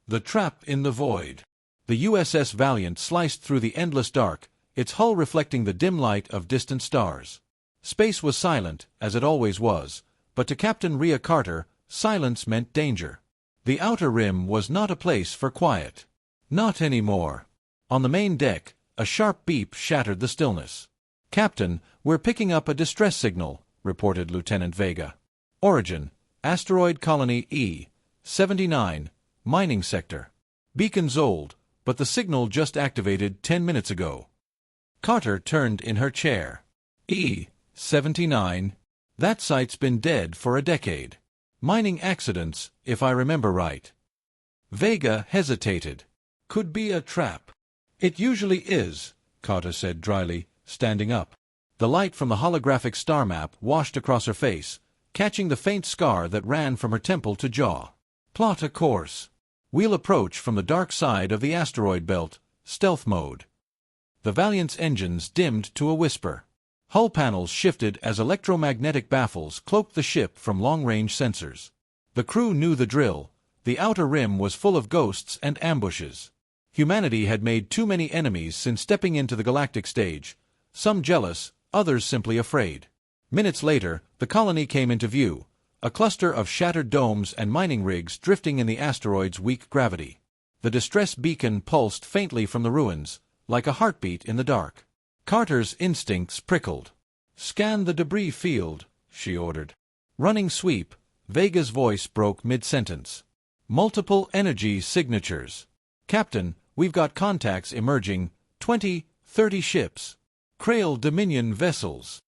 The trap in the void. The USS Valiant sliced through the endless dark, its hull reflecting the dim light of distant stars. Space was silent, as it always was, but to Captain Rhea Carter, silence meant danger. The outer rim was not a place for quiet. Not anymore. On the main deck, a sharp beep shattered the stillness. "Captain, we're picking up a distress signal," reported Lieutenant Vega. "Origin, asteroid colony E-79, mining sector. Beacon's old, but the signal just activated 10 minutes ago." Carter turned in her chair. E-79? That site's been dead for a decade. Mining accidents, if I remember right. Vega hesitated. "Could be a trap." "It usually is," Carter said dryly, standing up. The light from the holographic star map washed across her face, catching the faint scar that ran from her temple to jaw. "Plot a course. We'll approach from the dark side of the asteroid belt, stealth mode." The Valiant's engines dimmed to a whisper. Hull panels shifted as electromagnetic baffles cloaked the ship from long-range sensors. The crew knew the drill. The outer rim was full of ghosts and ambushes. Humanity had made too many enemies since stepping into the galactic stage, some jealous, others simply afraid. Minutes later, the colony came into view, a cluster of shattered domes and mining rigs drifting in the asteroid's weak gravity. The distress beacon pulsed faintly from the ruins, like a heartbeat in the dark. Carter's instincts prickled. "Scan the debris field," she ordered. "Running sweep," Vega's voice broke mid-sentence. "Multiple energy signatures. Captain, we've got contacts emerging, 20, 30 ships. Krail Dominion vessels."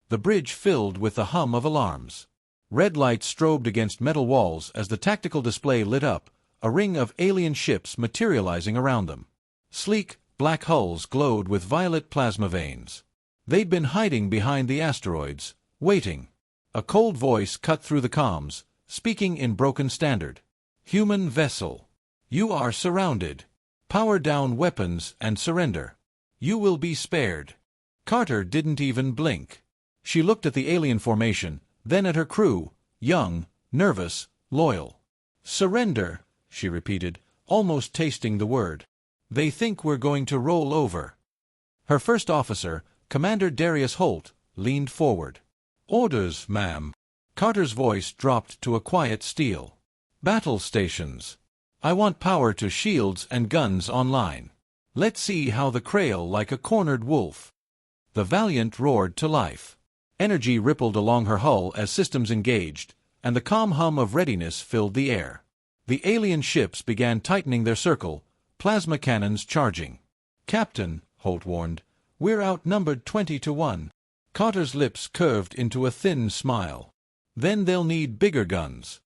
The bridge filled with the hum of alarms. Red lights strobed against metal walls as the tactical display lit up, a ring of alien ships materializing around them. Sleek, black hulls glowed with violet plasma veins. They'd been hiding behind the asteroids, waiting. A cold voice cut through the comms, speaking in broken standard. "Human vessel. You are surrounded. Power down weapons and surrender. You will be spared." Carter didn't even blink. She looked at the alien formation, then at her crew, young, nervous, loyal. "Surrender," she repeated, almost tasting the word. "They think we're going to roll over." Her first officer, Commander Darius Holt, leaned forward. "Orders, ma'am." Carter's voice dropped to a quiet steel. "Battle stations. I want power to shields and guns online. Let's see how the Krail like a cornered wolf." The Valiant roared to life. Energy rippled along her hull as systems engaged, and the calm hum of readiness filled the air. The alien ships began tightening their circle, plasma cannons charging. "Captain," Holt warned, "we're outnumbered 20-1. Carter's lips curved into a thin smile. "Then they'll need bigger guns."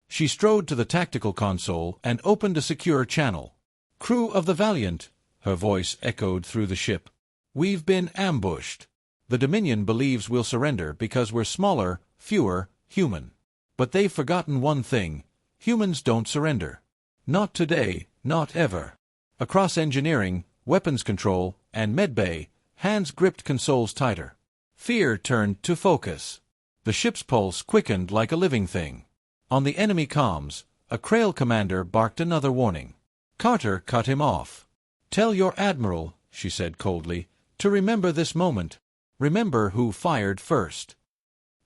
She strode to the tactical console and opened a secure channel. "Crew of the Valiant," her voice echoed through the ship. "We've been ambushed. The Dominion believes we'll surrender because we're smaller, fewer, human. But they've forgotten one thing. Humans don't surrender. Not today, not ever." Across engineering, weapons control, and medbay, hands gripped consoles tighter. Fear turned to focus. The ship's pulse quickened like a living thing. On the enemy comms, a Krail commander barked another warning. Carter cut him off. "Tell your admiral," she said coldly, "to remember this moment. Remember who fired first."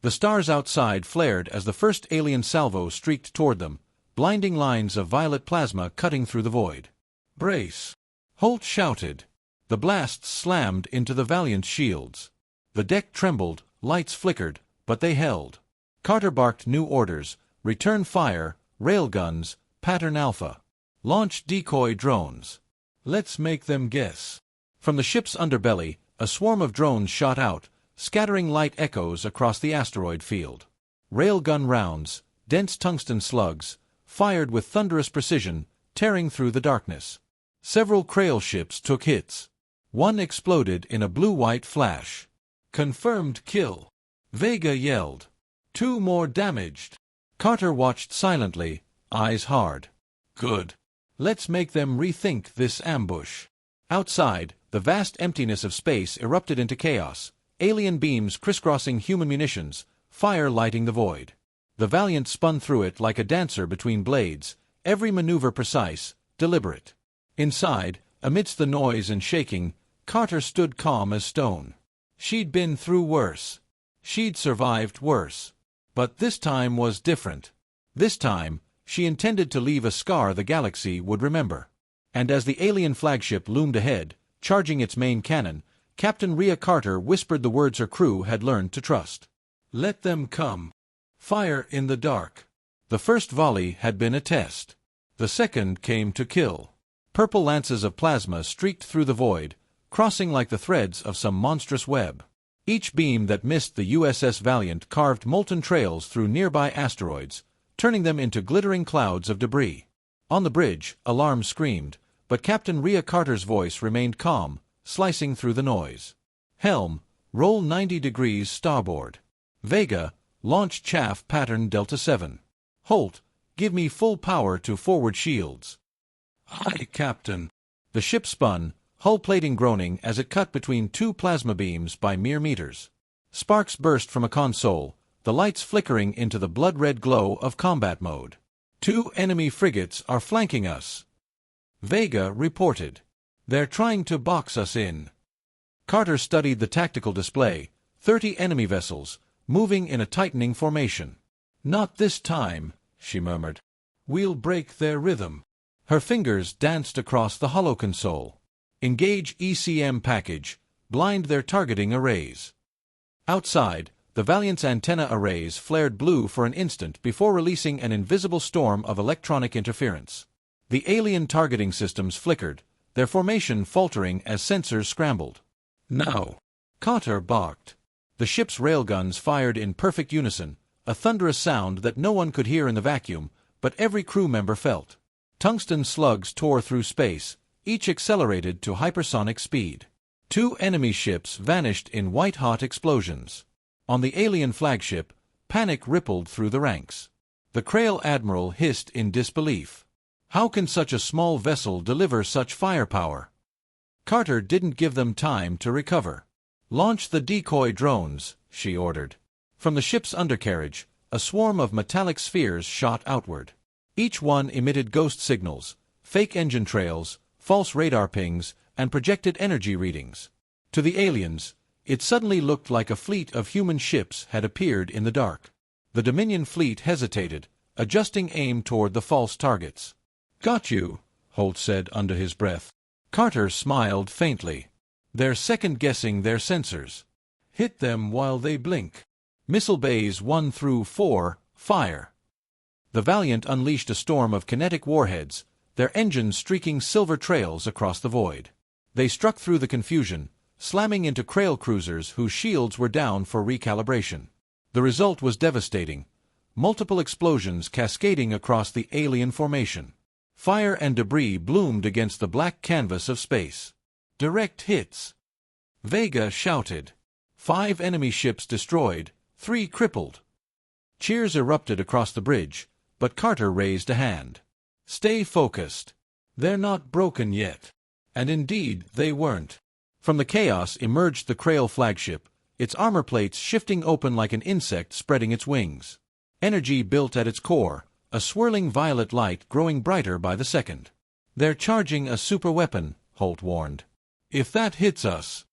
The stars outside flared as the first alien salvo streaked toward them, blinding lines of violet plasma cutting through the void. "Brace!" Holt shouted. The blasts slammed into the Valiant's shields. The deck trembled, lights flickered, but they held. Carter barked new orders: return fire, railguns, pattern alpha. Launch decoy drones. Let's make them guess. From the ship's underbelly, a swarm of drones shot out, scattering light echoes across the asteroid field. Railgun rounds, dense tungsten slugs, fired with thunderous precision, tearing through the darkness. Several Krail ships took hits. One exploded in a blue-white flash. "Confirmed kill," Vega yelled. "Two more damaged." Carter watched silently, eyes hard. "Good. Let's make them rethink this ambush." Outside, the vast emptiness of space erupted into chaos, alien beams crisscrossing human munitions, fire lighting the void. The Valiant spun through it like a dancer between blades, every maneuver precise, deliberate. Inside, amidst the noise and shaking, Carter stood calm as stone. She'd been through worse. She'd survived worse. But this time was different. This time, she intended to leave a scar the galaxy would remember. And as the alien flagship loomed ahead, charging its main cannon, Captain Rhea Carter whispered the words her crew had learned to trust. "Let them come. Fire in the dark." The first volley had been a test. The second came to kill. Purple lances of plasma streaked through the void, crossing like the threads of some monstrous web. Each beam that missed the USS Valiant carved molten trails through nearby asteroids, turning them into glittering clouds of debris. On the bridge, alarm screamed, but Captain Rhea Carter's voice remained calm, slicing through the noise. "Helm, roll 90 degrees starboard. Vega, launch chaff pattern Delta 7. Holt, give me full power to forward shields." "Aye, Captain." The ship spun, hull plating groaning as it cut between two plasma beams by mere meters. Sparks burst from a console, the lights flickering into the blood-red glow of combat mode. "Two enemy frigates are flanking us," Vega reported. "They're trying to box us in." Carter studied the tactical display, 30 enemy vessels, moving in a tightening formation. "Not this time," she murmured. "We'll break their rhythm." Her fingers danced across the holo console. "Engage ECM package, blind their targeting arrays." Outside, the Valiant's antenna arrays flared blue for an instant before releasing an invisible storm of electronic interference. The alien targeting systems flickered, their formation faltering as sensors scrambled. "Now!" Carter barked. The ship's railguns fired in perfect unison, a thunderous sound that no one could hear in the vacuum, but every crew member felt. Tungsten slugs tore through space, each accelerated to hypersonic speed. Two enemy ships vanished in white-hot explosions. On the alien flagship, panic rippled through the ranks. The Krail admiral hissed in disbelief. How can such a small vessel deliver such firepower? Carter didn't give them time to recover. "Launch the decoy drones," she ordered. From the ship's undercarriage, a swarm of metallic spheres shot outward. Each one emitted ghost signals, fake engine trails, false radar pings, and projected energy readings. To the aliens, it suddenly looked like a fleet of human ships had appeared in the dark. The Dominion fleet hesitated, adjusting aim toward the false targets. "Got you," Holt said under his breath. Carter smiled faintly. "They're second-guessing their sensors. Hit them while they blink." Missile bays 1 through 4, fire. The Valiant unleashed a storm of kinetic warheads, their engines streaking silver trails across the void. They struck through the confusion, slamming into Krail cruisers whose shields were down for recalibration. The result was devastating, multiple explosions cascading across the alien formation. Fire and debris bloomed against the black canvas of space. "Direct hits," Vega shouted. 5 enemy ships destroyed, 3 crippled. Cheers erupted across the bridge, but Carter raised a hand. "Stay focused. They're not broken yet." And indeed, they weren't. From the chaos emerged the Krail flagship, its armor plates shifting open like an insect spreading its wings. Energy built at its core, a swirling violet light growing brighter by the second. "They're charging a superweapon," Holt warned. "If that hits us—"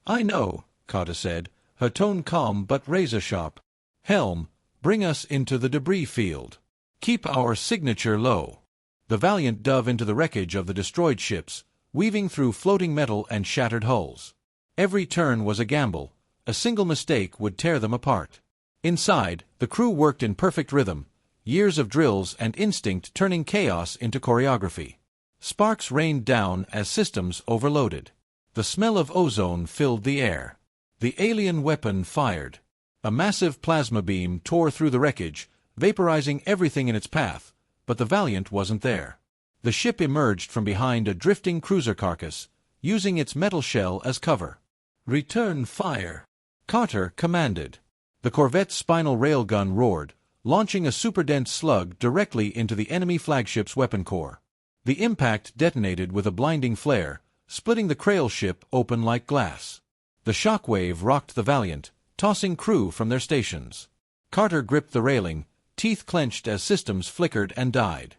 "I know," Carter said, her tone calm but razor-sharp. "Helm, bring us into the debris field. Keep our signature low." The Valiant dove into the wreckage of the destroyed ships, weaving through floating metal and shattered hulls. Every turn was a gamble. A single mistake would tear them apart. Inside, the crew worked in perfect rhythm, years of drills and instinct turning chaos into choreography. Sparks rained down as systems overloaded. The smell of ozone filled the air. The alien weapon fired. A massive plasma beam tore through the wreckage, vaporizing everything in its path, but the Valiant wasn't there. The ship emerged from behind a drifting cruiser carcass, using its metal shell as cover. "Return fire," Carter commanded. The corvette's spinal railgun roared, launching a super-dense slug directly into the enemy flagship's weapon core. The impact detonated with a blinding flare, splitting the Krail ship open like glass. The shockwave rocked the Valiant, tossing crew from their stations. Carter gripped the railing, teeth clenched as systems flickered and died.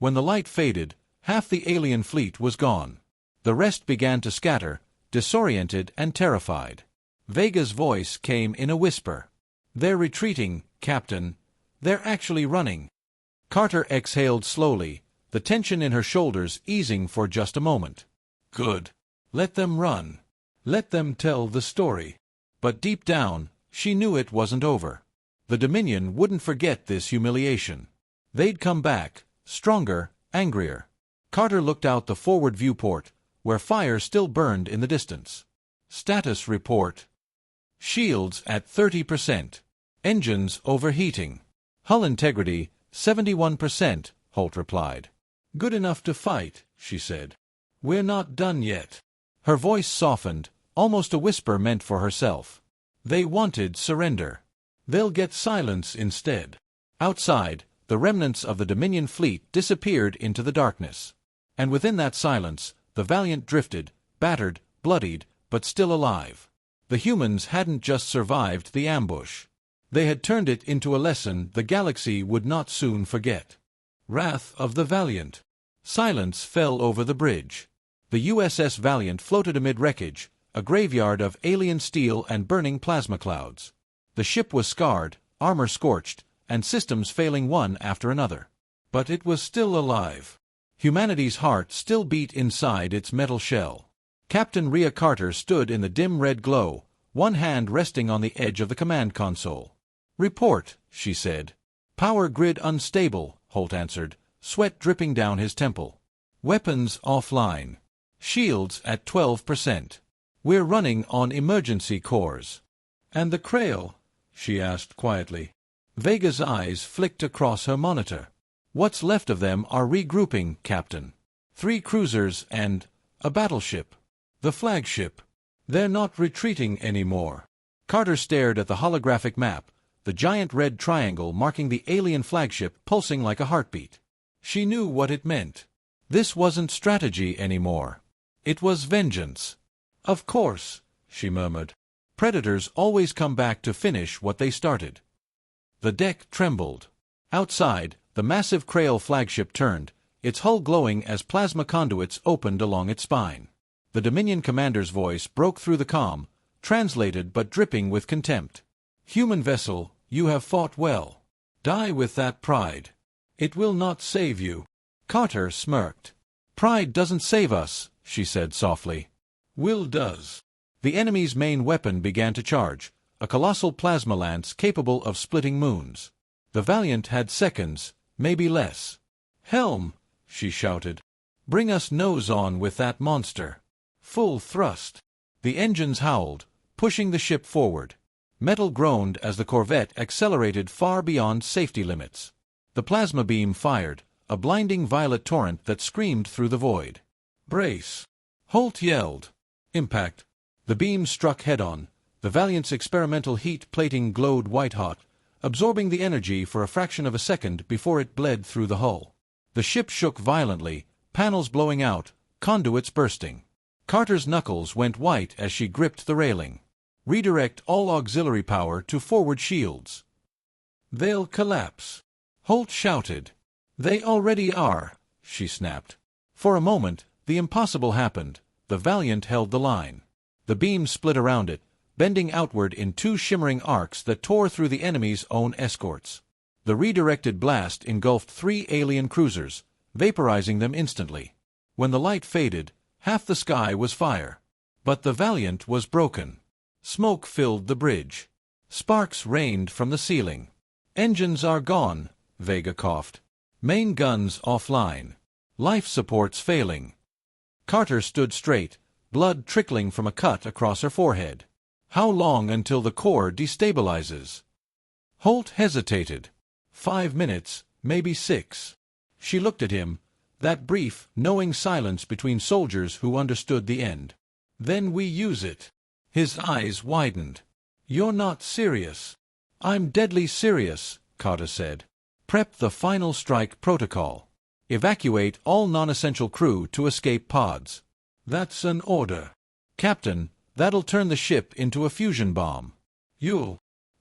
When the light faded, half the alien fleet was gone. The rest began to scatter, disoriented and terrified. Vega's voice came in a whisper. "They're retreating, Captain. They're actually running." Carter exhaled slowly, the tension in her shoulders easing for just a moment. "Good. Let them run. Let them tell the story." But deep down, she knew it wasn't over. The Dominion wouldn't forget this humiliation. They'd come back, stronger, angrier. Carter looked out the forward viewport, where fire still burned in the distance. Status report. Shields at 30%. Engines overheating. Hull integrity 71%, Holt replied. "Good enough to fight," she said. "We're not done yet." Her voice softened, almost a whisper meant for herself. "They wanted surrender. They'll get silence instead." Outside, the remnants of the Dominion fleet disappeared into the darkness. And within that silence, the Valiant drifted, battered, bloodied, but still alive. The humans hadn't just survived the ambush. They had turned it into a lesson the galaxy would not soon forget. Wrath of the Valiant. Silence fell over the bridge. The USS Valiant floated amid wreckage, a graveyard of alien steel and burning plasma clouds. The ship was scarred, armor scorched, and systems failing one after another. But it was still alive. Humanity's heart still beat inside its metal shell. Captain Rhea Carter stood in the dim red glow, one hand resting on the edge of the command console. "Report," she said. "Power grid unstable," Holt answered, sweat dripping down his temple. "Weapons offline. Shields at 12%. We're running on emergency cores." "And the Krail?" she asked quietly. Vega's eyes flicked across her monitor. "What's left of them are regrouping, Captain. 3 cruisers and a battleship. The flagship. They're not retreating anymore." Carter stared at the holographic map, the giant red triangle marking the alien flagship pulsing like a heartbeat. She knew what it meant. This wasn't strategy anymore. It was vengeance. "Of course," she murmured. "Predators always come back to finish what they started." The deck trembled. Outside, the massive Krail flagship turned, its hull glowing as plasma conduits opened along its spine. The Dominion commander's voice broke through the calm, translated but dripping with contempt. "Human vessel, you have fought well. Die with that pride. It will not save you." Carter smirked. "Pride doesn't save us," she said softly. "Will does." The enemy's main weapon began to charge, a colossal plasma lance capable of splitting moons. The Valiant had seconds, maybe less. "Helm!" she shouted. "Bring us nose on with that monster. Full thrust." The engines howled, pushing the ship forward. Metal groaned as the corvette accelerated far beyond safety limits. The plasma beam fired, a blinding violet torrent that screamed through the void. "Brace!" Holt yelled. Impact. The beam struck head-on. The Valiant's experimental heat plating glowed white-hot, absorbing the energy for a fraction of a second before it bled through the hull. The ship shook violently, panels blowing out, conduits bursting. Carter's knuckles went white as she gripped the railing. "Redirect all auxiliary power to forward shields." "They'll collapse," Holt shouted. "They already are," she snapped. For a moment, the impossible happened. The Valiant held the line. The beam split around it, bending outward in 2 shimmering arcs that tore through the enemy's own escorts. The redirected blast engulfed 3 alien cruisers, vaporizing them instantly. When the light faded, half the sky was fire. But the Valiant was broken. Smoke filled the bridge. Sparks rained from the ceiling. "Engines are gone," Vega coughed. "Main guns offline. Life supports failing." Carter stood straight, blood trickling from a cut across her forehead. "How long until the core destabilizes?" Holt hesitated. 5 minutes, maybe 6. She looked at him, that brief, knowing silence between soldiers who understood the end. "Then we use it." His eyes widened. "You're not serious." "I'm deadly serious," Carter said. "Prep the final strike protocol. Evacuate all non-essential crew to escape pods." "That's an order." "Captain, that'll turn the ship into a fusion bomb."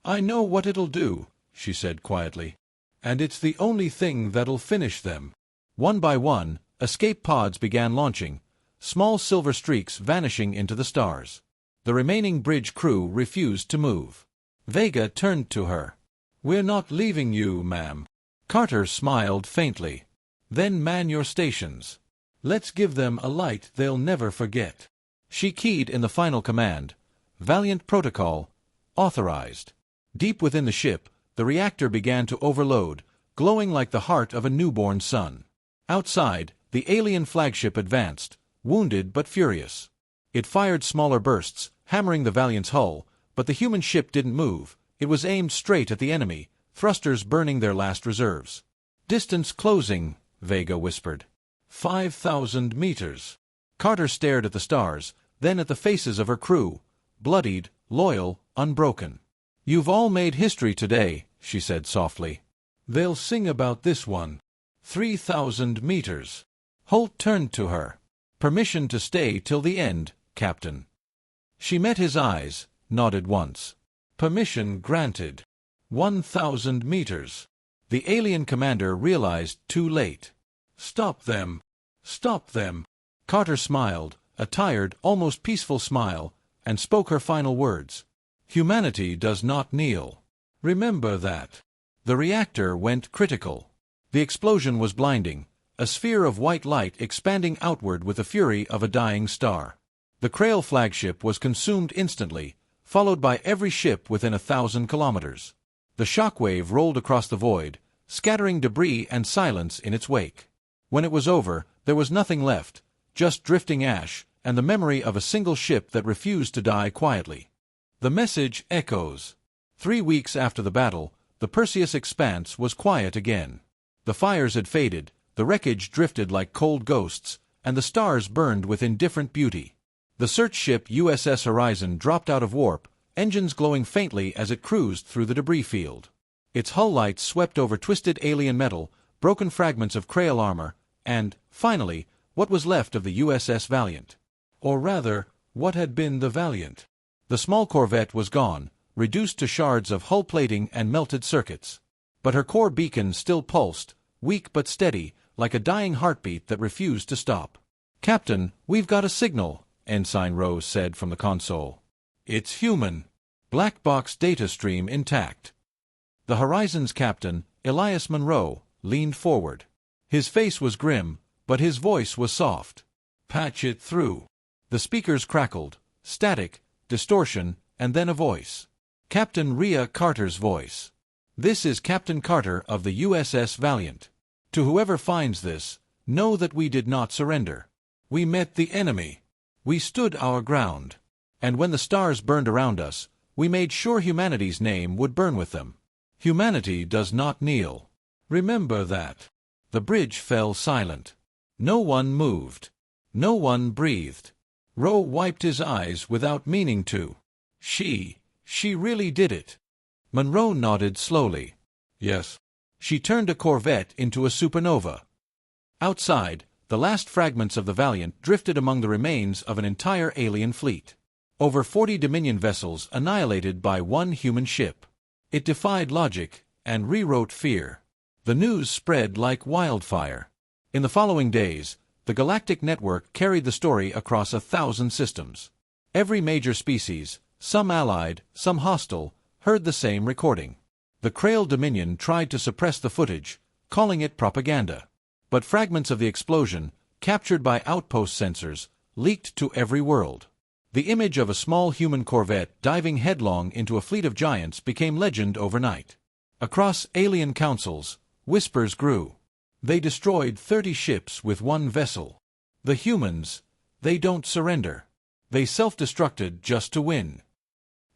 I know what it'll do," she said quietly. "And it's the only thing that'll finish them." One by one, escape pods began launching, small silver streaks vanishing into the stars. The remaining bridge crew refused to move. Vega turned to her. "We're not leaving you, ma'am." Carter smiled faintly. "Then man your stations. Let's give them a light they'll never forget." She keyed in the final command. "Valiant Protocol. Authorized." Deep within the ship, the reactor began to overload, glowing like the heart of a newborn sun. Outside, the alien flagship advanced, wounded but furious. It fired smaller bursts, hammering the Valiant's hull, but the human ship didn't move. It was aimed straight at the enemy, thrusters burning their last reserves. "Distance closing," Vega whispered. 5,000 meters. Carter stared at the stars, then at the faces of her crew, bloodied, loyal, unbroken. "You've all made history today," she said softly. "They'll sing about this one." 3,000 meters. Holt turned to her. "Permission to stay till the end, Captain." She met his eyes, nodded once. "Permission granted." 1,000 meters. The alien commander realized too late. "Stop them! Stop them!" Carter smiled, a tired, almost peaceful smile, and spoke her final words. "Humanity does not kneel. Remember that." The reactor went critical. The explosion was blinding, a sphere of white light expanding outward with the fury of a dying star. The Krail flagship was consumed instantly, followed by every ship within 1,000 kilometers. The shockwave rolled across the void, scattering debris and silence in its wake. When it was over, there was nothing left, just drifting ash, and the memory of a single ship that refused to die quietly. The message echoes. 3 weeks after the battle, the Perseus expanse was quiet again. The fires had faded, the wreckage drifted like cold ghosts, and the stars burned with indifferent beauty. The search ship USS Horizon dropped out of warp, engines glowing faintly as it cruised through the debris field. Its hull lights swept over twisted alien metal, broken fragments of Krail armor, and, finally, what was left of the USS Valiant. Or rather, what had been the Valiant. The small corvette was gone, reduced to shards of hull plating and melted circuits. But her core beacon still pulsed, weak but steady, like a dying heartbeat that refused to stop. "Captain, we've got a signal," Ensign Rose said from the console. "It's human. Black box data stream intact." The Horizon's captain, Elias Monroe, leaned forward. His face was grim, but his voice was soft. "Patch it through." The speakers crackled, static, distortion, and then a voice. Captain Rhea Carter's voice. "This is Captain Carter of the USS Valiant. To whoever finds this, know that we did not surrender. We met the enemy. We stood our ground. And when the stars burned around us, we made sure humanity's name would burn with them. Humanity does not kneel. Remember that." The bridge fell silent. No one moved. No one breathed. Roe wiped his eyes without meaning to. She really did it." Monroe nodded slowly. "Yes." She turned a corvette into a supernova. Outside, the last fragments of the Valiant drifted among the remains of an entire alien fleet. Over 40 Dominion vessels annihilated by one human ship. It defied logic and rewrote fear. The news spread like wildfire. In the following days, the Galactic Network carried the story across 1,000 systems. Every major species, some allied, some hostile, heard the same recording. The Krail Dominion tried to suppress the footage, calling it propaganda. But fragments of the explosion, captured by outpost sensors, leaked to every world. The image of a small human corvette diving headlong into a fleet of giants became legend overnight. Across alien councils, whispers grew. They destroyed 30 ships with one vessel. The humans, they don't surrender. They self-destructed just to win.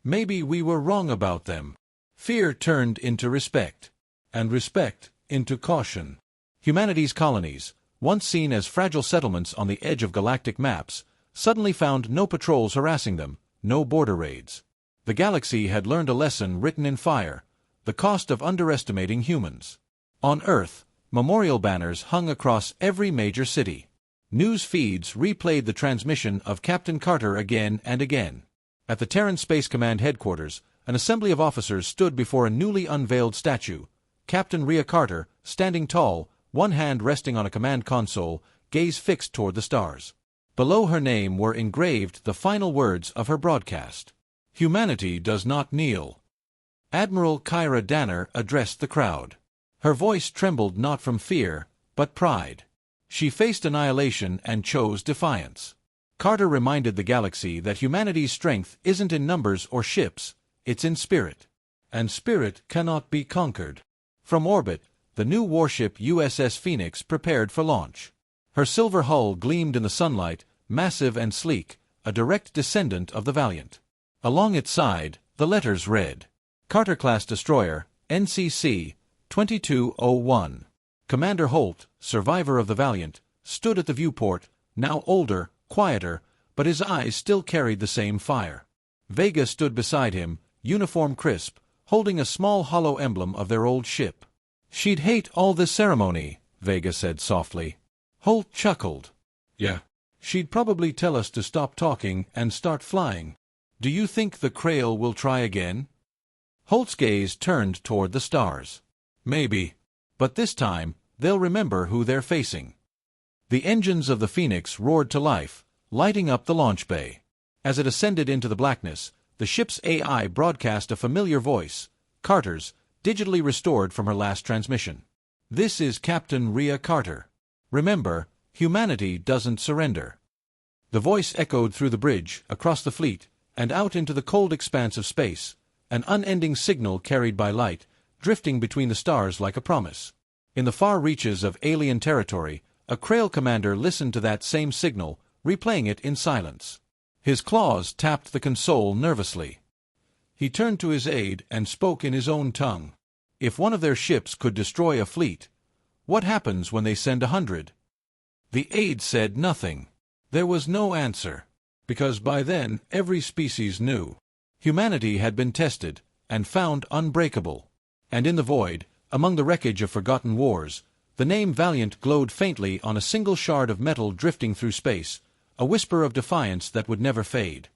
Maybe we were wrong about them. Fear turned into respect, and respect into caution. Humanity's colonies, once seen as fragile settlements on the edge of galactic maps, suddenly found no patrols harassing them, no border raids. The galaxy had learned a lesson written in fire, the cost of underestimating humans. On Earth, memorial banners hung across every major city. News feeds replayed the transmission of Captain Carter again and again. At the Terran Space Command headquarters, an assembly of officers stood before a newly unveiled statue. Captain Rhea Carter, standing tall, one hand resting on a command console, gaze fixed toward the stars. Below her name were engraved the final words of her broadcast. Humanity does not kneel. Admiral Kyra Danner addressed the crowd. Her voice trembled not from fear, but pride. She faced annihilation and chose defiance. Carter reminded the galaxy that humanity's strength isn't in numbers or ships, it's in spirit. And spirit cannot be conquered. From orbit, the new warship USS Phoenix prepared for launch. Her silver hull gleamed in the sunlight, massive and sleek, a direct descendant of the Valiant. Along its side, the letters read, Carter-class destroyer, NCC 2201. Commander Holt, survivor of the Valiant, stood at the viewport, now older, quieter, but his eyes still carried the same fire. Vega stood beside him, uniform crisp, holding a small hollow emblem of their old ship. She'd hate all this ceremony, Vega said softly. Holt chuckled. Yeah. She'd probably tell us to stop talking and start flying. Do you think the Krail will try again? Holt's gaze turned toward the stars. Maybe. But this time, they'll remember who they're facing. The engines of the Phoenix roared to life, lighting up the launch bay. As it ascended into the blackness, the ship's AI broadcast a familiar voice, Carter's, digitally restored from her last transmission. This is Captain Rhea Carter. Remember, humanity doesn't surrender. The voice echoed through the bridge, across the fleet, and out into the cold expanse of space, an unending signal carried by light, drifting between the stars like a promise. In the far reaches of alien territory, a Krail commander listened to that same signal, replaying it in silence. His claws tapped the console nervously. He turned to his aide and spoke in his own tongue. If one of their ships could destroy a fleet, what happens when they send 100? The aide said nothing. There was no answer, because by then every species knew. Humanity had been tested, and found unbreakable. And in the void, among the wreckage of forgotten wars, the name Valiant glowed faintly on a single shard of metal drifting through space, a whisper of defiance that would never fade.